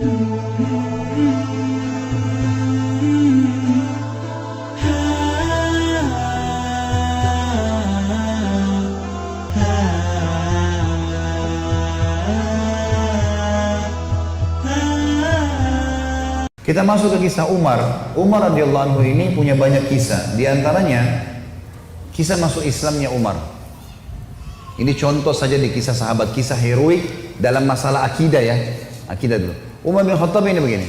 Kita masuk ke kisah Umar. Umar radhiyallahu anhu ini punya banyak kisah. Di antaranya kisah masuk Islamnya Umar. Ini contoh saja di kisah sahabat, kisah heroik dalam masalah akidah ya. Akidah dulu. Umar bin Khattab ini begini.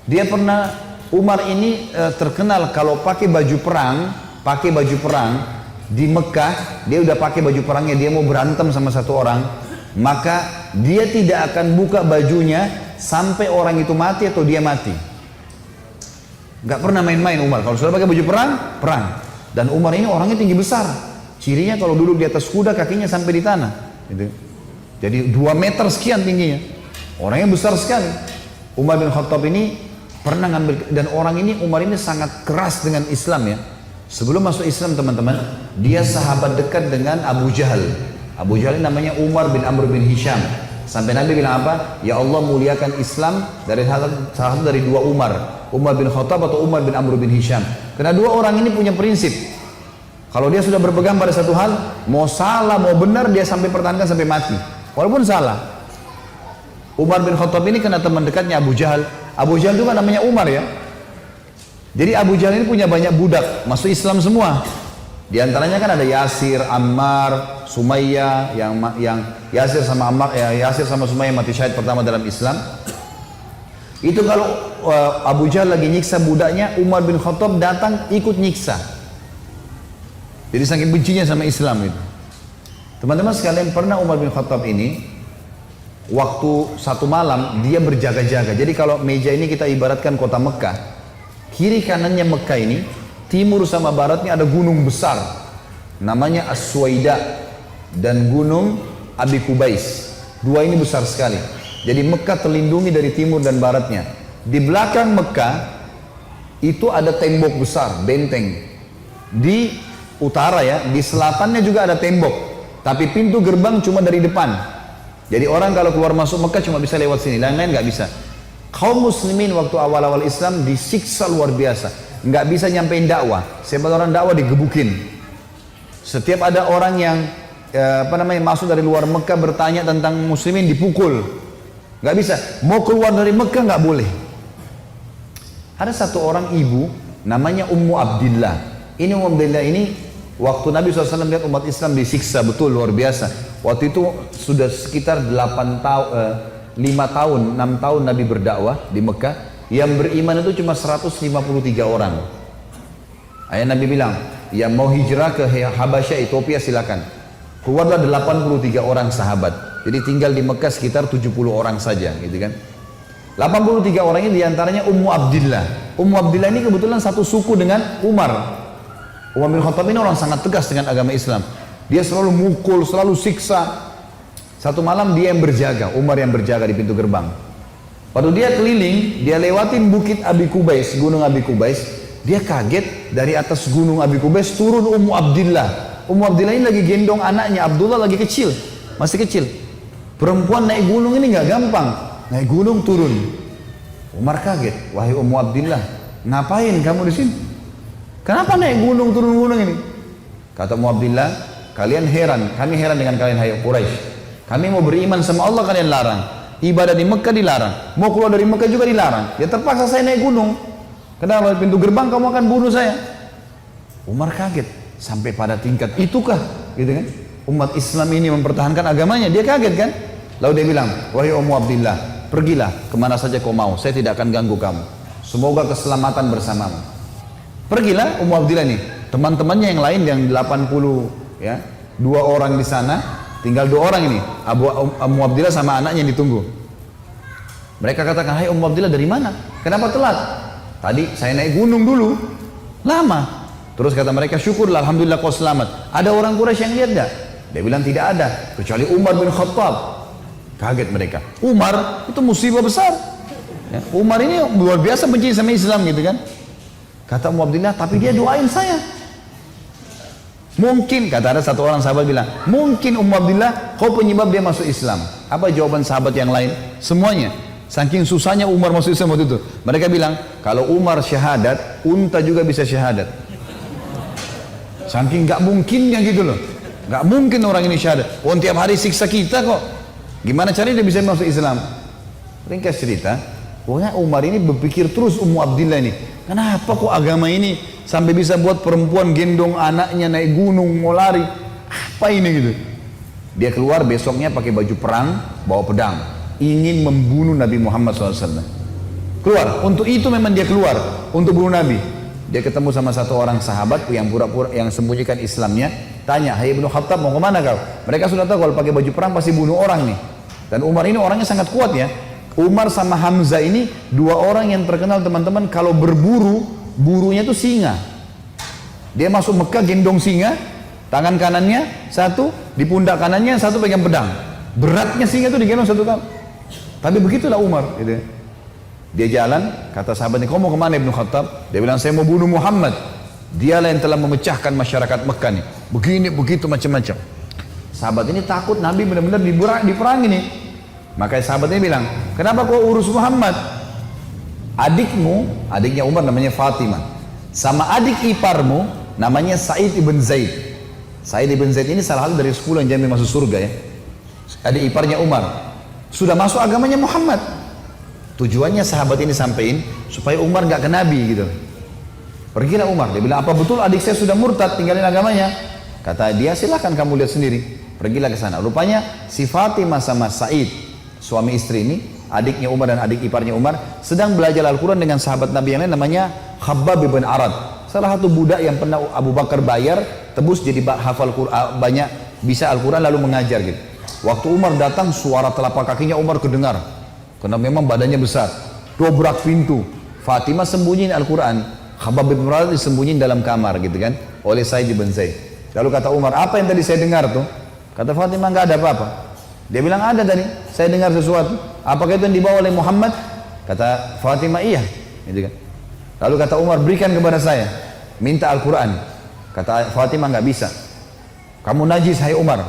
Dia pernah, Umar ini terkenal kalau pakai baju perang di Mekah, dia udah pakai baju perangnya, dia mau berantem sama satu orang, maka dia tidak akan buka bajunya sampai orang itu mati atau dia mati. Gak pernah main-main Umar. Kalau sudah pakai baju perang. Dan Umar ini orangnya tinggi besar. Cirinya kalau duduk di atas kuda kakinya sampai di tanah. Gitu. Jadi 2 meter sekian tingginya. Orangnya besar sekali. Umar bin Khattab ini pernah ngambil, dan orang ini, Umar ini sangat keras dengan Islam ya. Sebelum masuk Islam teman-teman, dia sahabat dekat dengan Abu Jahal. Abu Jahal ini namanya Umar bin Amr bin Hisham. Sampai Nabi bilang apa? Ya Allah muliakan Islam dari salah satu dari 2 Umar. Umar bin Khattab atau Umar bin Amr bin Hisham. Karena 2 orang ini punya prinsip. Kalau dia sudah berpegang pada satu hal, mau salah, mau benar, dia sampai pertahankan sampai mati. Walaupun salah. Umar bin Khattab ini kena teman dekatnya Abu Jahal. Abu Jahal juga namanya Umar ya. Jadi Abu Jahal ini punya banyak budak, masuk Islam semua. Di antaranya kan ada Yasir, Ammar, Sumayyah, yang Yasir sama Ammar, Yasir sama Sumayyah mati syahid pertama dalam Islam. Itu kalau Abu Jahal lagi nyiksa budaknya, Umar bin Khattab datang ikut nyiksa. Jadi saking bencinya sama Islam itu. Teman-teman sekalian, pernah Umar bin Khattab ini waktu satu malam dia berjaga-jaga. Jadi kalau meja ini kita ibaratkan kota Mekah, kiri kanannya Mekah ini, timur sama baratnya ada gunung besar namanya As-Suwaida dan gunung Abi Kubais. 2 ini besar sekali. Jadi Mekah terlindungi dari timur dan baratnya. Di belakang Mekah itu ada tembok besar, benteng. Di utara ya, di selatannya juga ada tembok. Tapi pintu gerbang cuma dari depan. Jadi orang kalau keluar masuk Mekah cuma bisa lewat sini, lain-lain nggak bisa. Kaum muslimin waktu awal-awal Islam disiksa luar biasa. Nggak bisa nyampein dakwah. Siapa orang dakwah digebukin. Setiap ada orang yang masuk dari luar Mekah bertanya tentang muslimin dipukul. Nggak bisa. Mau keluar dari Mekah nggak boleh. Ada satu orang ibu namanya Ummu Abdillah. Ini Ummu Abdillah ini waktu Nabi SAW lihat umat Islam disiksa betul luar biasa. Waktu itu sudah sekitar 5 tahun, 6 tahun Nabi berdakwah di Mekah. Yang beriman itu cuma 153 orang. Ayah Nabi bilang, yang mau hijrah ke Habasyah, Ethiopia silakan. Keluarlah 83 orang sahabat. Jadi tinggal di Mekah sekitar 70 orang saja, gitu kan. 83 orang ini diantaranya Ummu Abdillah. Ummu Abdillah ini kebetulan satu suku dengan Umar. Umar bin Khattab ini orang sangat tegas dengan agama Islam. Dia selalu mukul, selalu siksa. Satu malam dia yang berjaga, Umar yang berjaga di pintu gerbang. Waktu dia keliling, dia lewatin bukit Abi Kubais, gunung Abi Kubais. Dia kaget, dari atas gunung Abi Kubais turun Ummu Abdillah. Ummu Abdillah ini lagi gendong anaknya, Abdullah lagi kecil, masih kecil. Perempuan naik gunung ini nggak gampang, naik gunung turun. Umar kaget, wahai Ummu Abdillah, ngapain kamu di sini? Kenapa naik gunung turun gunung ini? Kata Ummu Abdillah, kalian heran, kami heran dengan kalian hai Quraisy. Kami mau beriman sama Allah, kalian larang. Ibadah di Mekah dilarang, mau keluar dari Mekah juga dilarang. Ya terpaksa saya naik gunung. Kenapa pintu gerbang kamu akan bunuh saya? Umar kaget sampai pada tingkat itukah, gitu kan? Umat Islam ini mempertahankan agamanya, dia kaget kan? Lalu dia bilang, wahai Ummu Abdillah, pergilah kemana saja kau mau, saya tidak akan ganggu kamu. Semoga keselamatan bersamamu. Pergilah Ummu Abdillah nih, teman-temannya yang lain yang 80 ya, 2 orang di sana, tinggal 2 orang ini, Ummu Abdillah sama anaknya yang ditunggu. Mereka katakan, hai Ummu Abdillah dari mana? Kenapa telat? Tadi saya naik gunung dulu, lama. Terus kata mereka, syukurlah, alhamdulillah kau selamat. Ada orang Quraisy yang lihat gak? Dia bilang tidak ada, kecuali Umar bin Khattab. Kaget mereka. Umar itu musibah besar. Ya, Umar ini luar biasa benci sama Islam gitu kan. Kata Ummu Abdillah, tapi dia doain saya. Mungkin, kata ada satu orang sahabat bilang, mungkin Ummu Abdillah kau penyebab dia masuk Islam. Apa jawaban sahabat yang lain? Semuanya. Saking susahnya Umar masuk Islam waktu itu. Mereka bilang, kalau Umar syahadat, unta juga bisa syahadat. Saking gak mungkinnya gitu loh. Gak mungkin orang ini syahadat. Oh, tiap hari siksa kita kok. Gimana caranya dia bisa masuk Islam? Ringkas cerita, pokoknya Umar ini berpikir terus Ummu Abdillah ini. Kenapa kok agama ini sampai bisa buat perempuan gendong anaknya naik gunung mau lari? Apa ini gitu? Dia keluar besoknya pakai baju perang, bawa pedang, ingin membunuh Nabi Muhammad SAW. Keluar, untuk itu memang dia keluar, untuk bunuh Nabi. Dia ketemu sama satu orang sahabat yang pura-pura yang sembunyikan Islamnya, tanya, "Hai Ibnu Khattab, mau kemana kau?" Mereka sudah tahu kalau pakai baju perang pasti bunuh orang nih. Dan Umar ini orangnya sangat kuat ya. Umar sama Hamzah ini dua orang yang terkenal teman-teman kalau berburu, burunya itu singa. Dia masuk Mekah gendong singa, tangan kanannya satu, di pundak kanannya satu pegang pedang. Beratnya singa itu digendong satu kali. Tapi begitulah Umar. Gitu. Dia jalan, kata sahabatnya, "Kau mau kemana Ibnu Khattab?" Dia bilang, "Saya mau bunuh Muhammad. Dialah yang telah memecahkan masyarakat Mekah nih. Begini, begitu, macam-macam." Sahabat ini takut Nabi benar-benar diperangi nih. Makanya sahabatnya bilang, "Kenapa kau urus Muhammad? Adikmu," adiknya Umar namanya Fatimah, "sama adik iparmu namanya Sa'id ibn Zaid." Sa'id ibn Zaid ini salah satu dari 10 yang jamin masuk surga ya. Adik iparnya Umar. Sudah masuk agamanya Muhammad. Tujuannya sahabat ini sampein supaya Umar nggak ke Nabi gitu. Pergilah Umar. Dia bilang, "Apa betul adik saya sudah murtad tinggalin agamanya?" Kata dia, "Silahkan kamu lihat sendiri." Pergilah ke sana. Rupanya si Fatimah sama Sa'id, suami istri ini, adiknya Umar dan adik iparnya Umar, sedang belajar Al-Quran dengan sahabat Nabi yang lain namanya Khabbab bin Arad. Salah satu budak yang pernah Abu Bakar bayar, tebus jadi hafal Quran, banyak bisa Al-Quran lalu mengajar gitu. Waktu Umar datang, suara telapak kakinya Umar kedengar. Karena memang badannya besar. Dobrak pintu. Fatimah sembunyiin Al-Quran. Khabbab bin Arad disembunyiin dalam kamar gitu kan. Oleh Sa'id bin Zaid. Lalu kata Umar, "Apa yang tadi saya dengar tuh?" Kata Fatimah, "Nggak ada apa-apa." Dia bilang, "Ada tadi, saya dengar sesuatu." "Apakah itu yang dibawa oleh Muhammad?" Kata Fatimah, "Iya." Gitu kan. Lalu kata Umar, "Berikan kepada saya." Minta Al-Quran. Kata Fatimah, "Nggak bisa. Kamu najis, hai Umar.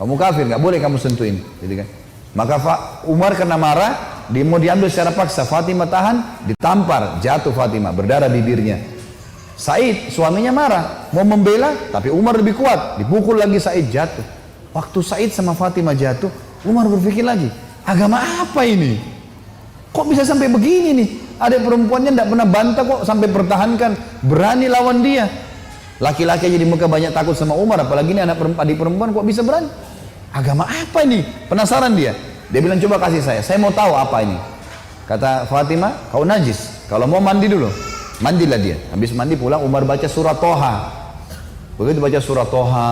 Kamu kafir, nggak boleh kamu sentuhin." Gitu kan. Maka Umar kena marah, dia mau diambil secara paksa. Fatimah tahan, ditampar, jatuh Fatimah, berdarah bibirnya. Said, suaminya marah, mau membela, tapi Umar lebih kuat, dipukul lagi Said, jatuh. Waktu Said sama Fatimah jatuh, Umar berpikir lagi, agama apa ini? Kok bisa sampai begini nih? Ada perempuannya tidak pernah bantah kok sampai pertahankan, berani lawan dia. Laki-laki aja di Mekah banyak takut sama Umar, apalagi ini adik perempuan kok bisa berani? Agama apa ini? Penasaran dia. Dia bilang, "Coba kasih saya mau tahu apa ini." Kata Fatimah, "Kau najis, kalau mau mandi dulu." Mandilah dia. Habis mandi pulang, Umar baca surat Toha. Begitu baca surat Toha,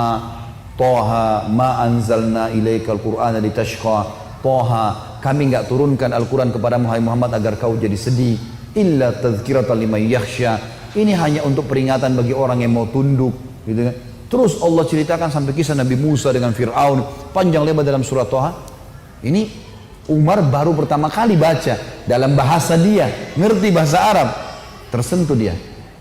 Toha ma anzalna ilaikal qur'ana litashqa. Toha, kami enggak turunkan Al-Quran kepada Muhammad agar kau jadi sedih. Illa tadhkiratan liman yakhsha. Ini hanya untuk peringatan bagi orang yang mau tunduk, gitu kan. Terus Allah ceritakan sampai kisah Nabi Musa dengan Fir'aun, panjang lebar dalam surat Toha. Ini Umar baru pertama kali baca dalam bahasa dia, ngerti bahasa Arab, tersentuh dia.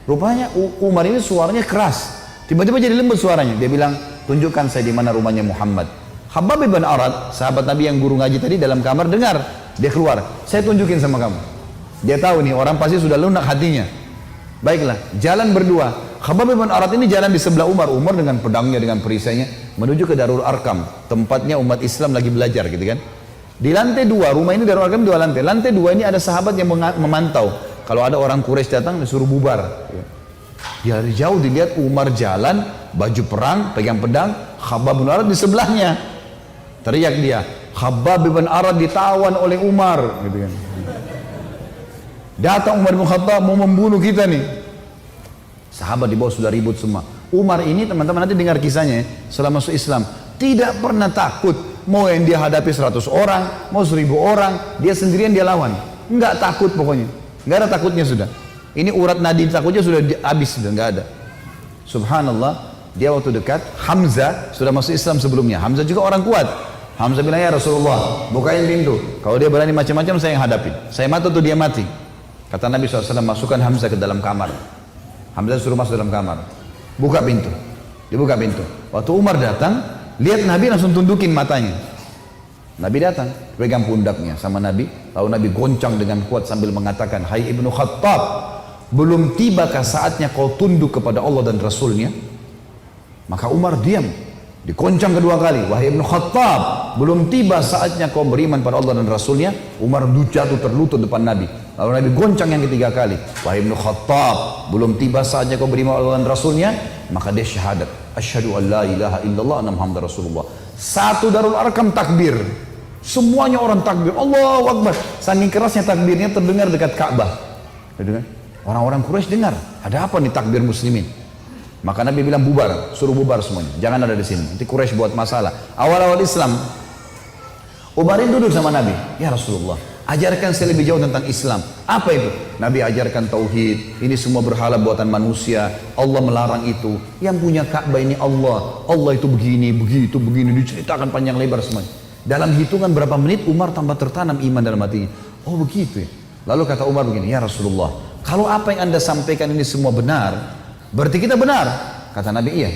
Rupanya Umar ini suaranya keras, tiba-tiba jadi lembut suaranya. Dia bilang, "Tunjukkan saya di mana rumahnya Muhammad." Khabbab bin Arad, sahabat Nabi yang guru ngaji tadi dalam kamar dengar, dia keluar, "Saya tunjukin sama kamu." Dia tahu nih orang pasti sudah lunak hatinya. Baiklah, jalan berdua. Khabbab bin Arad ini jalan di sebelah Umar. Umar dengan pedangnya, dengan perisainya menuju ke Darul Arkam, tempatnya umat Islam lagi belajar gitu kan. Di lantai 2, rumah ini Darul Arkam 2 lantai. Lantai 2 ini ada sahabat yang memantau. Kalau ada orang Quraisy datang disuruh bubar. Dari jauh dilihat Umar jalan, baju perang, pegang pedang, Khabbab bin Arad di sebelahnya. Teriak dia, "Khabbab bin Arad ditawan oleh Umar." Gitu kan. Datang Umar bin Khattab mau membunuh kita nih. Sahabat di bawah sudah ribut semua. Umar ini teman-teman nanti dengar kisahnya ya, setelah masuk Islam tidak pernah takut. Mau yang dia hadapi 100 orang, mau 1000 orang, dia sendirian dia lawan. Enggak takut pokoknya. Enggak ada takutnya sudah. Ini urat nadi takutnya sudah habis, sudah enggak ada. Subhanallah, dia waktu dekat Hamzah sudah masuk Islam sebelumnya. Hamzah juga orang kuat. Hamzah bilang, "Ya Rasulullah, bukain pintu. Kalau dia berani macam-macam saya yang hadapin. Saya mati atau dia mati." Kata Nabi SAW, "Masukkan Hamzah ke dalam kamar." Hamzah suruh masuk dalam kamar. Buka pintu. Dibuka pintu. Waktu Umar datang, lihat Nabi langsung tundukin matanya. Nabi datang, pegang pundaknya sama Nabi. Lalu Nabi goncang dengan kuat sambil mengatakan, hai Ibnu Khattab, belum tibakah saatnya kau tunduk kepada Allah dan Rasulnya? Maka Umar diam. Dikoncang kedua kali, wahai Ibnu Khattab, belum tiba saatnya kau beriman pada Allah dan Rasulnya. Umar jatuh terlutut depan Nabi. Lalu Nabi goncang yang ketiga kali, wahai Ibnu Khattab, belum tiba saatnya kau beriman pada Allah dan Rasulnya. Maka dia syahadat, asyhadu an la ilaha illallah anna Muhammadar Rasulullah. Satu Darul Arkam takbir, semuanya orang takbir, Allahu Akbar. Saking kerasnya takbirnya terdengar dekat Ka'bah. Orang-orang Quraisy dengar, ada apa nih takbir muslimin? Maka Nabi bilang bubar, suruh bubar semuanya, jangan ada di sini. Nanti Quraisy buat masalah. Awal-awal Islam, Umar duduk sama Nabi, ya Rasulullah, ajarkan saya lebih jauh tentang Islam. Apa itu? Nabi ajarkan tauhid. Ini semua berhala buatan manusia. Allah melarang itu. Yang punya Ka'bah ini Allah. Allah itu begini, begitu, begini. Diceritakan panjang lebar semuanya. Dalam hitungan berapa menit Umar tambah tertanam iman dalam hatinya. Oh begitu ya. Lalu kata Umar begini, ya Rasulullah, kalau apa yang anda sampaikan ini semua benar, berarti kita benar. Kata Nabi, iya.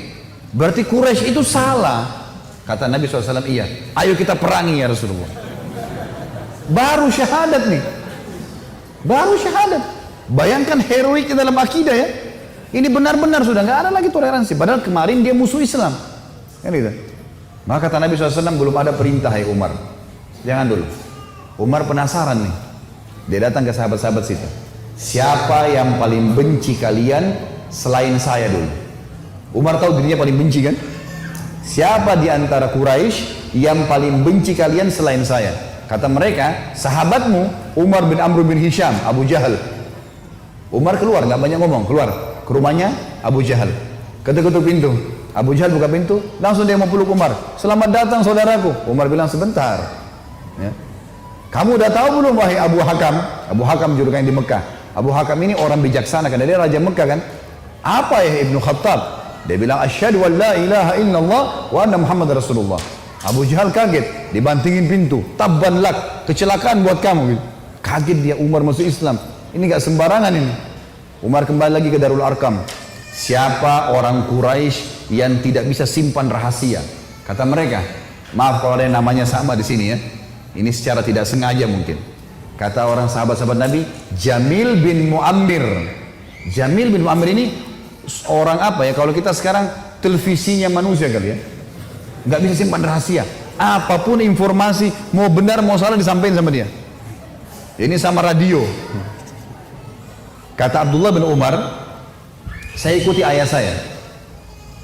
Berarti Quraisy itu salah. Kata Nabi SAW, iya. Ayo kita perangi ya Rasulullah. Baru syahadat nih. Baru syahadat. Bayangkan heroiknya dalam akidah ya. Ini benar-benar sudah nggak ada lagi toleransi. Padahal kemarin dia musuh Islam. Kan gitu. Maka kata Nabi SAW, belum ada perintah ya Umar. Jangan dulu. Umar penasaran nih. Dia datang ke sahabat-sahabat situ. Siapa yang paling benci kalian selain saya dulu? Umar tahu dirinya paling benci kan? Siapa di antara Quraisy yang paling benci kalian selain saya? Kata mereka, sahabatmu Umar bin Amr bin Hisham, Abu Jahal. Umar keluar, nggak banyak ngomong, keluar ke rumahnya Abu Jahal. Ketuk-ketuk pintu. Abu Jahal buka pintu, langsung dia mau peluk Umar. Selamat datang saudaraku. Umar bilang sebentar. Ya. Kamu udah tahu belum wahai Abu Hakam? Abu Hakam julukannya di Mekah. Abu Hakam ini orang bijaksana kan, dia raja Mekah kan. Apa ya Ibnu Khattab? Dia bilang asyhadu an la ilaha illallah wa anna Muhammad Rasulullah. Abu Jahal kaget, dibantingin pintu. Tabban lak, kecelakaan buat kamu. Kaget dia, Umar masuk Islam. Ini gak sembarangan ini. Umar kembali lagi ke Darul Arkam. Siapa orang Quraisy yang tidak bisa simpan rahasia? Kata mereka, maaf kalau ada yang namanya sama di sini ya. Ini secara tidak sengaja mungkin. Kata orang sahabat-sahabat Nabi, Jamil bin Muammir. Jamil bin Muammir ini orang apa ya? Kalau kita sekarang televisinya manusia kali ya. Nggak bisa simpan rahasia. Apapun informasi, mau benar mau salah disampaikan sama dia. Ini sama radio. Kata Abdullah bin Umar, saya ikuti ayah saya.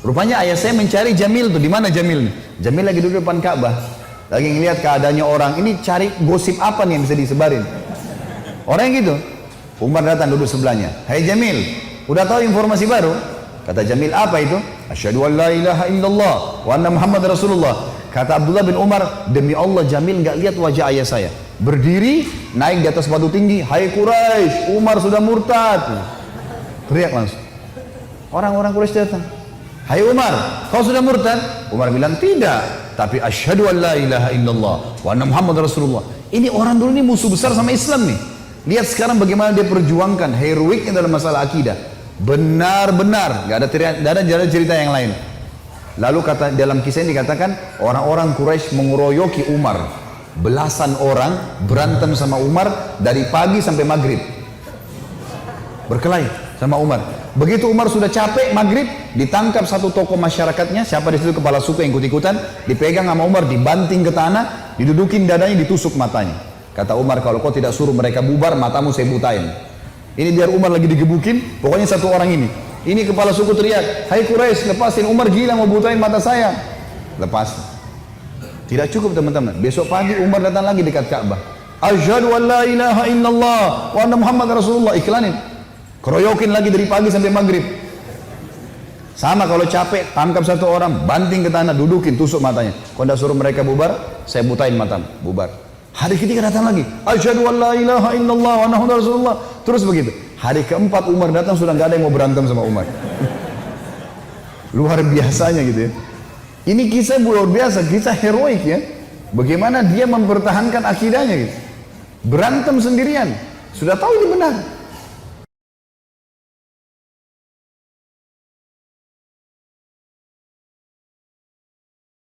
Rupanya ayah saya mencari Jamil tuh. Di mana Jamil? Jamil lagi duduk depan Ka'bah. Lagi ngeliat keadaannya orang, ini cari gosip apa nih yang bisa disebarin. Orang yang gitu. Umar datang duduk sebelahnya. Hai Jamil, udah tahu informasi baru? Kata Jamil, apa itu? Asyhadu an la ilaha illallah wa anna Muhammad Rasulullah. Kata Abdullah bin Umar, demi Allah Jamil nggak lihat wajah ayah saya. Berdiri, naik di atas batu tinggi. Hai Quraisy, Umar sudah murtad. Teriak langsung. Orang-orang Quraisy datang. Hai Umar, kau sudah murtad? Umar bilang tidak. Tapi asyhadu an la ilaha illallah wa anna Muhammad Rasulullah. Ini orang dulu ini musuh besar sama Islam nih. Lihat sekarang bagaimana dia perjuangkan heroiknya dalam masalah akidah. Benar-benar, gak ada cerita yang lain. Lalu kata dalam kisah ini dikatakan orang-orang Quraisy mengeroyoki Umar. Belasan orang berantem sama Umar dari pagi sampai maghrib. Berkelahi sama Umar. Begitu Umar sudah capek maghrib, ditangkap satu tokoh masyarakatnya, siapa di situ kepala suku yang ikut-ikutan, dipegang sama Umar, dibanting ke tanah, didudukin dadanya, ditusuk matanya. Kata Umar, kalau kau tidak suruh mereka bubar, matamu saya butain. Ini biar Umar lagi digebukin, pokoknya satu orang ini. Ini kepala suku teriak, hai Quraisy, lepasin, Umar gila mau butain mata saya. Lepas. Tidak cukup teman-teman. Besok pagi Umar datang lagi dekat Ka'bah. Asyhadu an la ilaha illallah wa anna Muhammad Rasulullah. Iklanin. Keroyokin lagi dari pagi sampai maghrib. Sama kalau capek, tangkap satu orang, banting ke tanah, dudukin, tusuk matanya. Kalau tidak suruh mereka bubar, saya butain matamu. Bubar. Hari ketiga datang lagi. Asyhadu an la ilaha illallah wa anna Muhammad Rasulullah. Terus begitu. Hari keempat Umar datang, sudah nggak ada yang mau berantem sama Umar. Luar biasanya gitu ya. Ini kisah luar biasa, kisah heroik ya. Bagaimana dia mempertahankan akidahnya gitu. Berantem sendirian. Sudah tahu ini benar.